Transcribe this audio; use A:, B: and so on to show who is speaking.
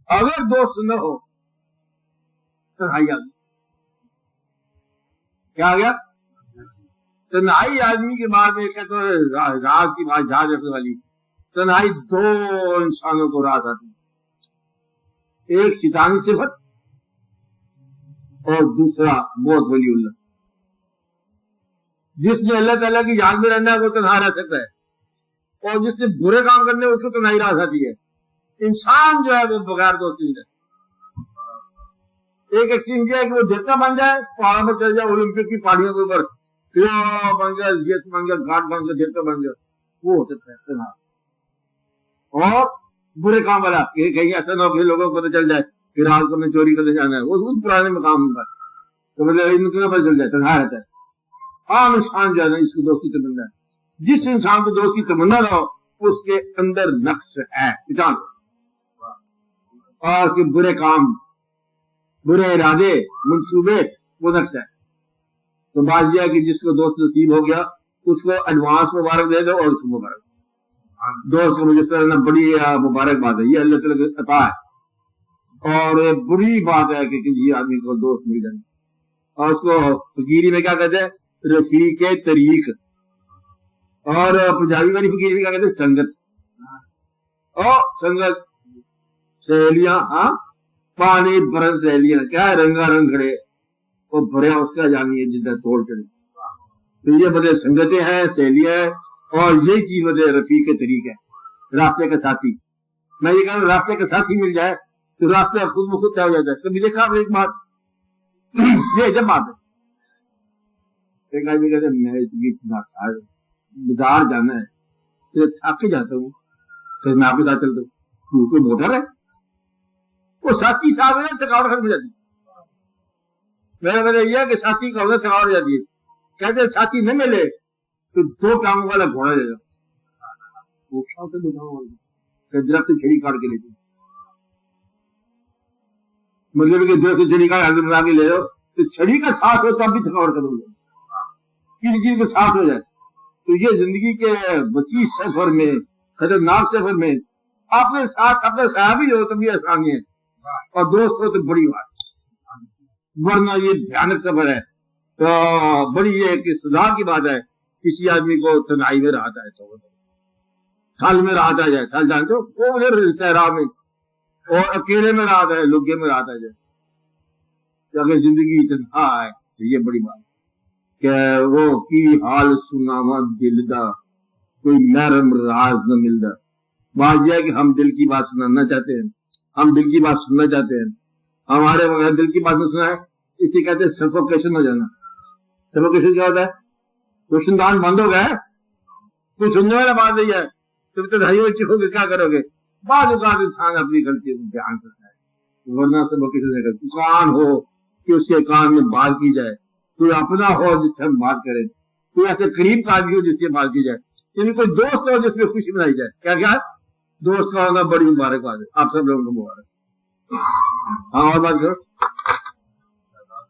A: اگر دوست نہ ہو تنہائی آ گئی. کیا آ گیا؟ تنہائی آدمی کے بعد میں کہتے ہیں راز کی بات یاد رکھنے والی تنہائی دو انسانوں کو راز آتی ہے. ایک شیطانی صفت اور دوسرا بہت ولی اللہ. جس نے اللہ تعالیٰ کی یاد میں رہنا ہے وہ تنہا رہ سکتا ہے, اور جس نے برے کام کرنے اس کو تنہائی راز آتی ہے. انسان جو ہے وہ بغیر دوستی ہے. ایک ایکسٹریم کیا ہے کہ وہ جتنا بن جائے پہاڑوں میں چل جائے, اولمپک کی پہاڑیوں کے اوپر بن گیا, یہ بن گیا, گھاٹ بن گیا, جتنا بن گیا, وہ ہو سکتا ہے تنہا. اور برے کام والا کہ کہیں ایسا نہ ہو کہ لوگوں کو پتہ چل جائے کہ رات کو میں چوری کرنے جانا ہے, وہ پرانے مقام پر تو مطلب ان کو پتہ چل جائے, تنہا رہتا ہے. عام انسان جو ہے نا اس کو دوستی تمنا ہے. جس انسان کو دوستی تمنا نہ ہو اس کے اندر نقص ہے, پہچان. اور اس کے برے کام, برے ارادے, منصوبے, وہ نقص ہے. تو بات یہ ہے کہ جس کو دوست نصیب ہو گیا اس کو ایڈوانس مبارک دے دو, اور اس کو مبارک دوست کو مجھے کرنا بڑی مبارک بات ہے, یہ اللہ تعالیٰ کی عطا ہے. اور بری بات ہے کہ کسی آدمی کو دوست مل جائے. اور اس کو فقیری میں کیا کہتے ہیں؟ رفیق طریق. اور پنجابی والی فقیری میں کیا کہتے ہیں؟ سنگت. اور سنگت سہیلیاں, ہاں پانی برن سہیلیاں, کیا ہے رنگا رنگ کھڑے, وہ بھرے اس کا جانی ہے جدھر توڑ چڑے. تو یہ بدے سنگتیں ہیں, سہیلیاں ہیں, اور یہی چیز بدے رفیق طریق ہے, راستے کا ساتھی. میں یہ کہہ رہا ہوں راستے کا ساتھی مل جائے تو راستے خود بخود طے ہو جاتا ہے. کبھی دیکھا آپ ایک بات, یہ جب بات ہے ایک آدمی کہتے ہیں میں بازار جانا ہے, تھک کے جاتا ہوں, پھر میں آپ کے ساتھ چلتا ہوں. تو کوئی موٹر ہے, وہ ساتھی صاحب ہے, تھکاوٹ ختم ہو جاتی ہے. میرا مطلب یہ ہے کہ ساتھی کا ہونا تھکاوٹ ہو جاتی ہے. کہتے ہیں ساتھی نہ ملے تو دو ٹانگوں والا گھوڑا لے جاؤ, درخت سے چھڑی کاٹ کے لے جاؤ. مطلب کہ درخت سے چھڑی کاٹ بنا کے لے جاؤ تو چھڑی کا ساتھ ہو تب بھی تھکاوٹ ختم ہو جائے, کسی چیز کا ساتھ ہو جائے. تو یہ زندگی کے وسیع سفر میں, خطرناک سفر میں اپنے ساتھ اپنے صحابی ہو تو بھی آسانی ہے, اور دوست ہو تو بڑی بات, ورنہ یہ بھیانک سفر ہے. تو بڑی یہ کہ سزا کی بات ہے کسی آدمی کو تنہائی میں راحت آئے, تو تھل میں راحت آ جائے, تھل جانتے ہو وہ ادھر صحرا میں, اور اکیلے میں راحت آئے, لگے میں راحت آ جائے. اگر زندگی تنہا ہے تو یہ بڑی بات کہ وہ کی حال سناوا دل دا کوئی نرم راز نہ ملتا. بات یہ ہے کہ ہم دل کی بات سنانا چاہتے ہیں, ہم دل کی بات سننا چاہتے ہیں, ہمارے وغیرہ دل کی بات نہ سنا ہے, اسی کہتے ہیں سفوکیشن ہو جانا. سفوکیشن کیا ہوتا ہے؟ روشن دان بند ہو گئے, کچھ سننے والا بات نہیں ہے, تم تو دھائیوں چکھو گے, کیا کرو گے؟ بعض اوقات انسان اپنی غلطی کو بیان کرتا ہے, ورنہ سفوکیشن سے کان ہو کہ اس کے کان میں بات کی جائے, کوئی اپنا ہو جس سے ہم بات کریں, کوئی ایسے قریب کا آدمی ہو جس سے بات کی جائے, یعنی کوئی دوست ہو جس میں خوشی منائی جائے. کیا کیا دوست کا ہونا بڑی مبارک بات ہے. آپ سب لوگوں کو مبارک. ہاں اور بات کرو.